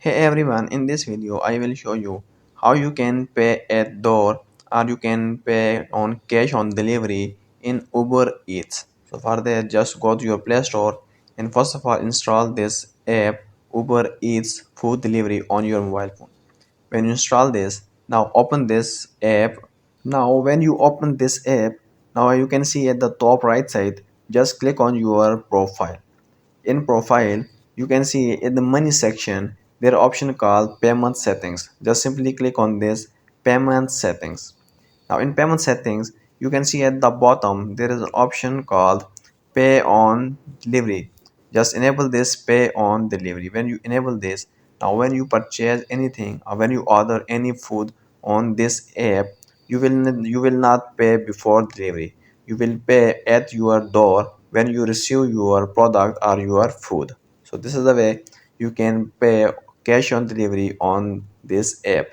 Hey everyone, in this video I will show you how you can pay at door or you can pay on cash on delivery in Uber Eats. So for that just go to your Play Store and first of all install this app Uber Eats food delivery on your mobile phone. When you install this, now open this app. Now when you open this app, now you can see at the top right side, just click on your profile. In profile, you can see in the money section there are option called payment settings. Just simply click on this payment settings. Now in payment settings, you can see at the bottom there is an option called pay on delivery. Just enable this pay on delivery. When you enable this, now when you purchase anything or when you order any food on this app, you will not pay before delivery. You will pay at your door when you receive your product or your food. So this is the way you can pay cash on delivery on this app.